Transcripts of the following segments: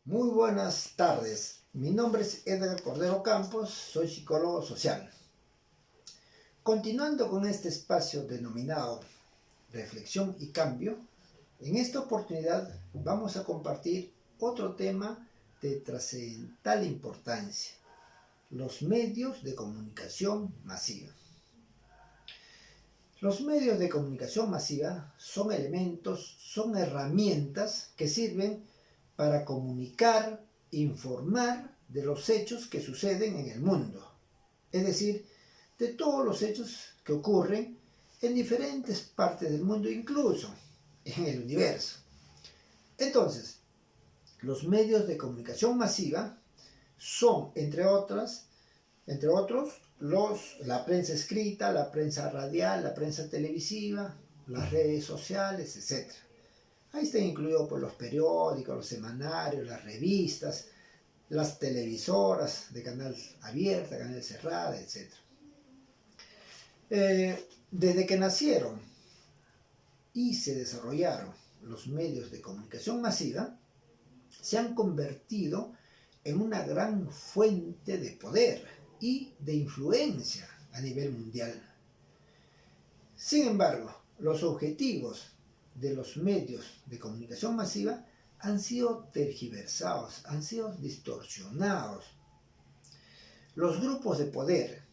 Muy buenas tardes, mi nombre es Edgar Cordero Campos, soy psicólogo social. Continuando con este espacio denominado Reflexión y Cambio, en esta oportunidad vamos a compartir otro tema de trascendental importancia: los medios de comunicación masiva. Los medios de comunicación masiva son elementos, son herramientas que sirven para comunicar, informar de los hechos que suceden en el mundo, es decir, de todos los hechos que ocurren en diferentes partes del mundo, incluso en el universo. Entonces, los medios de comunicación masiva son, entre otros, la prensa escrita, la prensa radial, la prensa televisiva, las redes sociales, etc. Ahí están incluidos pues, los periódicos, los semanarios, las revistas, las televisoras de canal abierta, canal cerrada, etc. Desde que nacieron y se desarrollaron los medios de comunicación masiva, se han convertido en una gran fuente de poder y de influencia a nivel mundial. Sin embargo, los objetivos de los medios de comunicación masiva han sido tergiversados, han sido distorsionados. Los grupos de poder,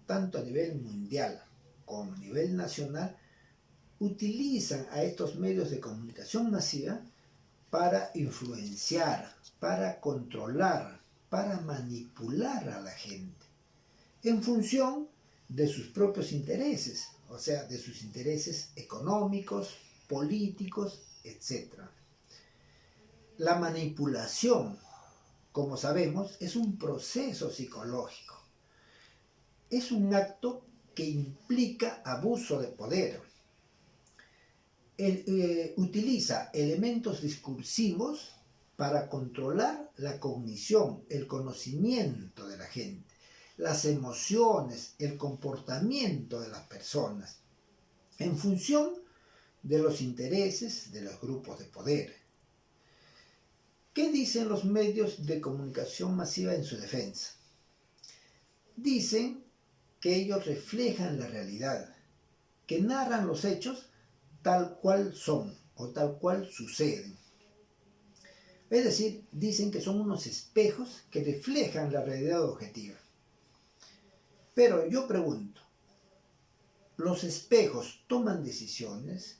tanto a nivel mundial como a nivel nacional, utilizan a estos medios de comunicación masiva para influenciar, para controlar, para manipular a la gente en función de sus propios intereses, o sea, de sus intereses económicos, políticos, etc. La manipulación, como sabemos, es un proceso psicológico. Es un acto que implica abuso de poder. Utiliza elementos discursivos para controlar la cognición, el conocimiento de la gente, las emociones, el comportamiento de las personas, en función de los intereses de los grupos de poder. ¿Qué dicen los medios de comunicación masiva en su defensa? Dicen que ellos reflejan la realidad, que narran los hechos tal cual son o tal cual suceden. Es decir, dicen que son unos espejos que reflejan la realidad objetiva. Pero yo pregunto, ¿los espejos toman decisiones?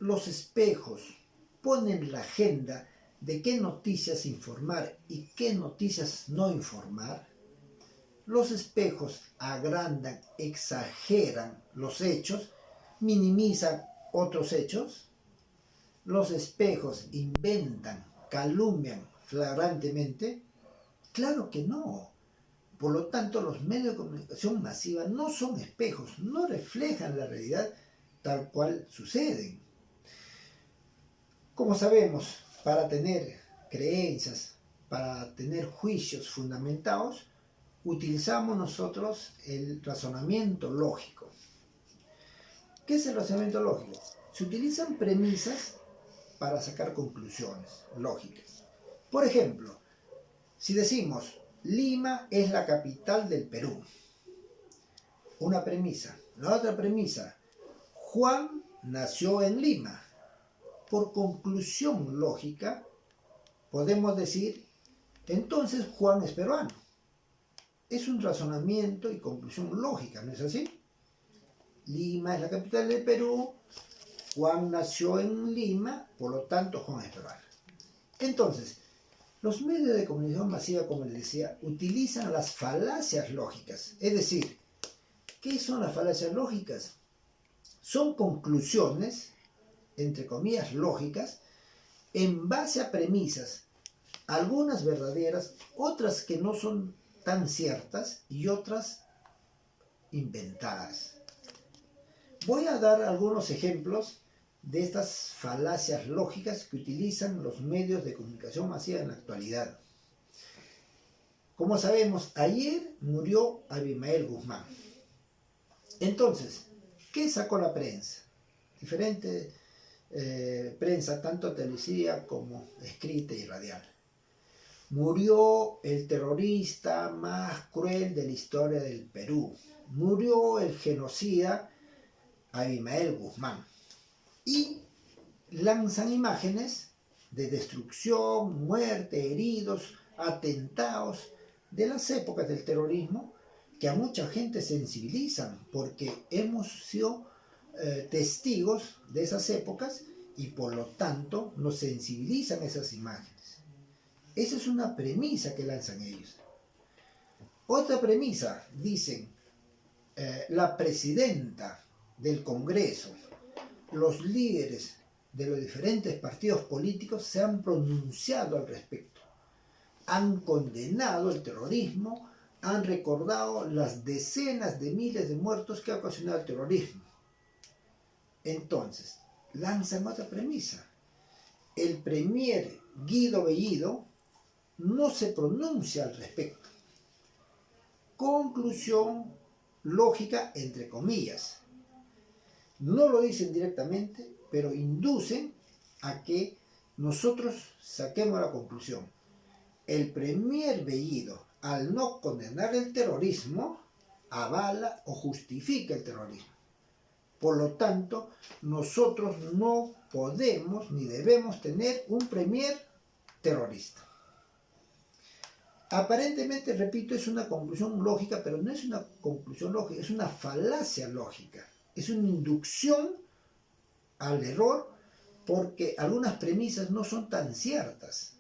¿Los espejos ponen la agenda de qué noticias informar y qué noticias no informar? Los espejos agrandan, exageran los hechos, minimizan otros hechos. Los espejos inventan, calumnian flagrantemente. Claro que no. Por lo tanto, los medios de comunicación masiva no son espejos, no reflejan la realidad tal cual suceden. Como sabemos, para tener creencias, para tener juicios fundamentados, utilizamos nosotros el razonamiento lógico. ¿Qué es el razonamiento lógico? Se utilizan premisas para sacar conclusiones lógicas. Por ejemplo, si decimos Lima es la capital del Perú, una premisa. La otra premisa, Juan nació en Lima. Por conclusión lógica, podemos decir, entonces Juan es peruano. Es un razonamiento y conclusión lógica, ¿no es así? Lima es la capital del Perú, Juan nació en Lima, por lo tanto Juan es peruano. Entonces, los medios de comunicación masiva, como les decía, utilizan las falacias lógicas. Es decir, ¿qué son las falacias lógicas? Son conclusiones, entre comillas, lógicas, en base a premisas, algunas verdaderas, otras que no son tan ciertas y otras inventadas. Voy a dar algunos ejemplos de estas falacias lógicas que utilizan los medios de comunicación masiva en la actualidad. Como sabemos, ayer murió Abimael Guzmán. Entonces, ¿qué sacó la prensa? Diferente prensa, tanto televisiva como escrita y radial. Murió el terrorista más cruel de la historia del Perú. Murió el genocida Abimael Guzmán. Y lanzan imágenes de destrucción, muerte, heridos, atentados de las épocas del terrorismo que a mucha gente sensibilizan porque hemos sido testigos de esas épocas y por lo tanto nos sensibilizan esas imágenes. Esa es una premisa que lanzan ellos. Otra premisa, dicen, la presidenta del Congreso, los líderes de los diferentes partidos políticos se han pronunciado al respecto. Han condenado el terrorismo, han recordado las decenas de miles de muertos que ha ocasionado el terrorismo. Entonces, lanzan otra premisa. El premier Guido Bellido no se pronuncia al respecto. Conclusión lógica, entre comillas. No lo dicen directamente, pero inducen a que nosotros saquemos la conclusión. El premier Bellido, al no condenar el terrorismo, avala o justifica el terrorismo. Por lo tanto, nosotros no podemos ni debemos tener un premier terrorista. Aparentemente, repito, es una conclusión lógica, pero no es una conclusión lógica, es una falacia lógica. Es una inducción al error porque algunas premisas no son tan ciertas.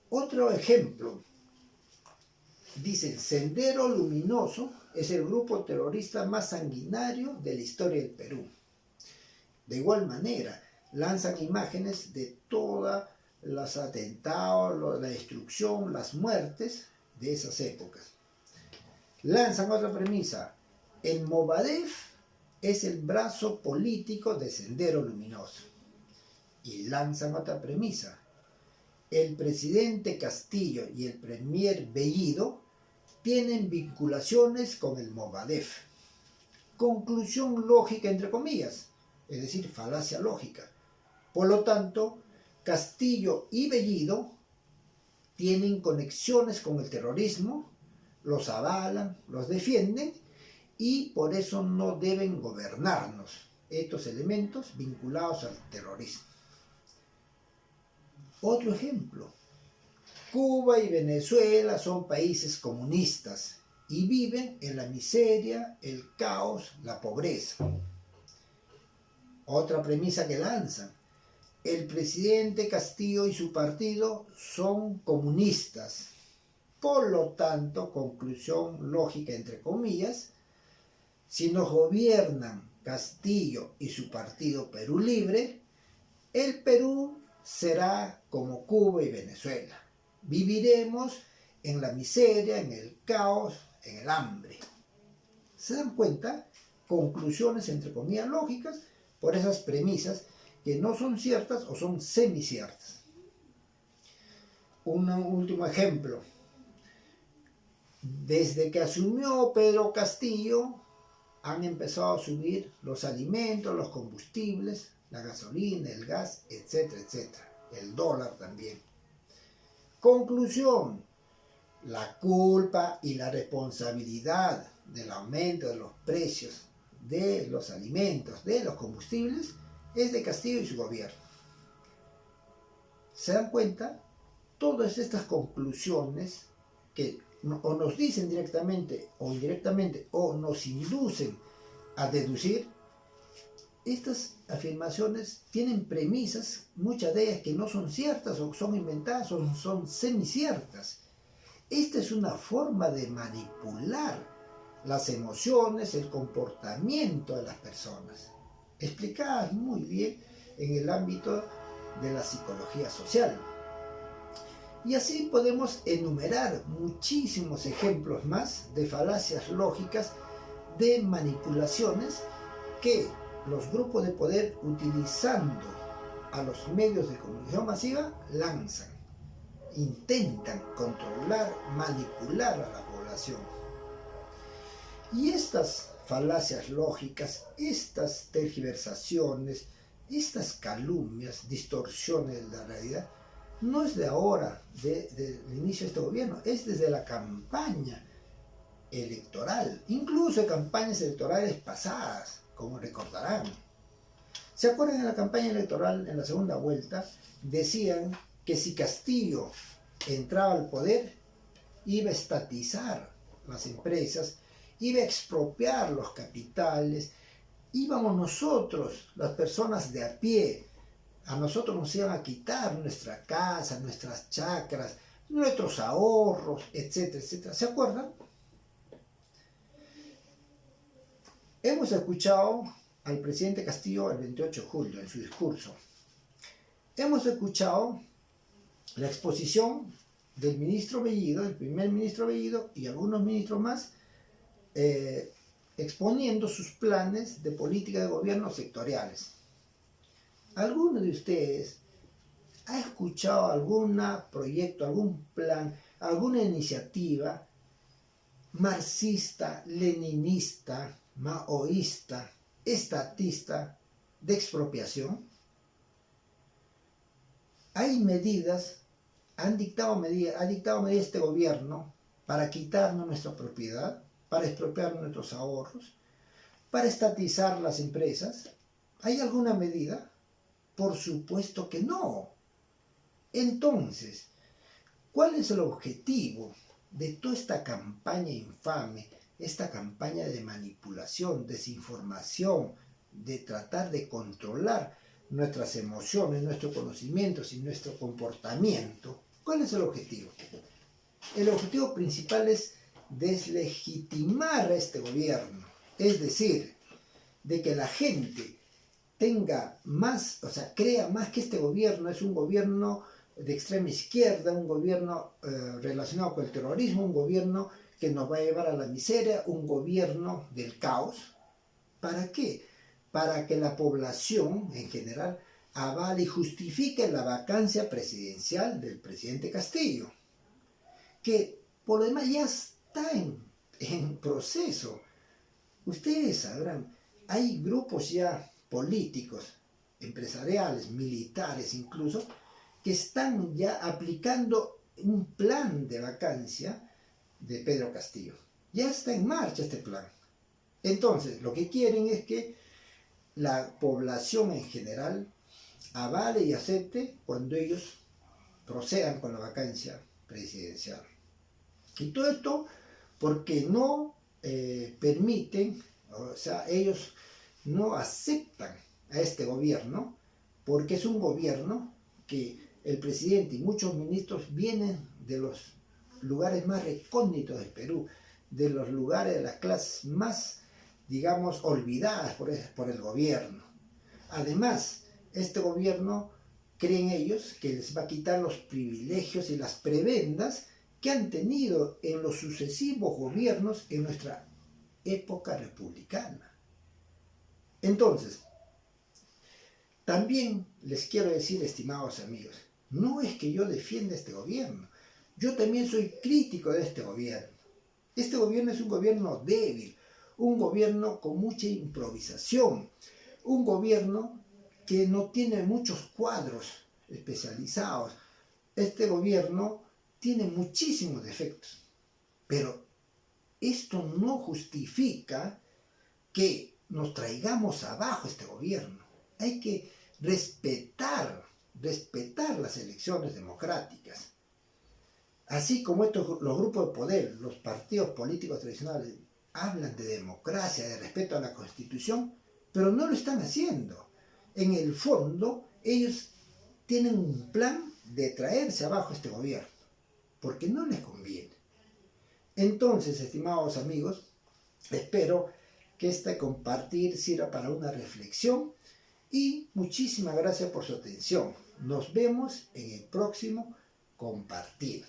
Otro ejemplo, dicen, Sendero Luminoso es el grupo terrorista más sanguinario de la historia del Perú. De igual manera, lanzan imágenes de todos los atentados, la destrucción, las muertes de esas épocas. Lanzan otra premisa, el Movadef es el brazo político de Sendero Luminoso. Y lanzan otra premisa, el presidente Castillo y el premier Bellido tienen vinculaciones con el Movadef. Conclusión lógica entre comillas, es decir, falacia lógica. Por lo tanto, Castillo y Bellido tienen conexiones con el terrorismo, los avalan, los defienden y por eso no deben gobernarnos estos elementos vinculados al terrorismo. Otro ejemplo, Cuba y Venezuela son países comunistas y viven en la miseria, el caos, la pobreza. Otra premisa que lanzan, el presidente Castillo y su partido son comunistas. Por lo tanto, conclusión lógica entre comillas, si nos gobiernan Castillo y su partido Perú Libre, el Perú será como Cuba y Venezuela. Viviremos en la miseria, en el caos, en el hambre. ¿Se dan cuenta? Conclusiones entre comillas lógicas por esas premisas que no son ciertas o son semiciertas. Un último ejemplo. Desde que asumió Pedro Castillo, han empezado a subir los alimentos, los combustibles, la gasolina, el gas, etcétera, etcétera. El dólar también. Conclusión, la culpa y la responsabilidad del aumento de los precios de los alimentos, de los combustibles, es de Castillo y su gobierno. ¿Se dan cuenta? Todas estas conclusiones que o nos dicen directamente o indirectamente o nos inducen a deducir, estas afirmaciones tienen premisas, muchas de ellas que no son ciertas o son inventadas o son semiciertas. Esta es una forma de manipular las emociones, el comportamiento de las personas, explicadas muy bien en el ámbito de la psicología social. Y así podemos enumerar muchísimos ejemplos más de falacias lógicas, de manipulaciones que los grupos de poder, utilizando a los medios de comunicación masiva, lanzan, intentan controlar, manipular a la población. Y estas falacias lógicas, estas tergiversaciones, estas calumnias, distorsiones de la realidad, no es de ahora, del inicio de este gobierno, es desde la campaña electoral, incluso de campañas electorales pasadas, como recordarán. ¿Se acuerdan de la campaña electoral en la segunda vuelta? Decían que si Castillo entraba al poder, iba a estatizar las empresas, iba a expropiar los capitales, íbamos nosotros, las personas de a pie, a nosotros nos iban a quitar nuestra casa, nuestras chacras, nuestros ahorros, etcétera, etcétera. ¿Se acuerdan? Hemos escuchado al presidente Castillo el 28 de julio en su discurso. Hemos escuchado la exposición del ministro Bellido, el primer ministro Bellido y algunos ministros más, exponiendo sus planes de política de gobierno sectoriales. ¿Alguno de ustedes ha escuchado algún proyecto, algún plan, alguna iniciativa marxista, leninista, maoísta, estatista de expropiación? Hay medidas, ha dictado medidas este gobierno para quitarnos nuestra propiedad, para expropiar nuestros ahorros, para estatizar las empresas. ¿Hay alguna medida? Por supuesto que no. Entonces, ¿cuál es el objetivo de toda esta campaña infame, esta campaña de manipulación, desinformación, de tratar de controlar nuestras emociones, nuestros conocimientos y nuestro comportamiento? ¿Cuál es el objetivo? El objetivo principal es deslegitimar a este gobierno, es decir, de que la gente tenga más, o sea, crea más que este gobierno es un gobierno de extrema izquierda, un gobierno relacionado con el terrorismo, un gobierno que nos va a llevar a la miseria, un gobierno del caos. ¿Para qué? Para que la población en general avale y justifique la vacancia presidencial del presidente Castillo, que por lo demás ya está en proceso. Ustedes sabrán, hay grupos ya políticos, empresariales, militares incluso, que están ya aplicando un plan de vacancia de Pedro Castillo. Ya está en marcha este plan. Entonces, lo que quieren es que la población en general avale y acepte cuando ellos procedan con la vacancia presidencial. Y todo esto porque no permiten, o sea, ellos no aceptan a este gobierno, porque es un gobierno que el presidente y muchos ministros vienen de los lugares más recónditos del Perú, de los lugares de las clases más, digamos, olvidadas por el gobierno. Además, este gobierno, creen ellos, que les va a quitar los privilegios y las prebendas que han tenido en los sucesivos gobiernos en nuestra época republicana. Entonces, también les quiero decir, estimados amigos, no es que yo defienda este gobierno, yo también soy crítico de este gobierno. Este gobierno es un gobierno débil, un gobierno con mucha improvisación, un gobierno que no tiene muchos cuadros especializados. Este gobierno tiene muchísimos defectos, pero esto no justifica que nos traigamos abajo este gobierno. Hay que respetar las elecciones democráticas. Así como los grupos de poder, los partidos políticos tradicionales, hablan de democracia, de respeto a la Constitución, pero no lo están haciendo. En el fondo, ellos tienen un plan de traerse abajo este gobierno, porque no les conviene. Entonces, estimados amigos, espero que este compartir sirva para una reflexión y muchísimas gracias por su atención. Nos vemos en el próximo compartir.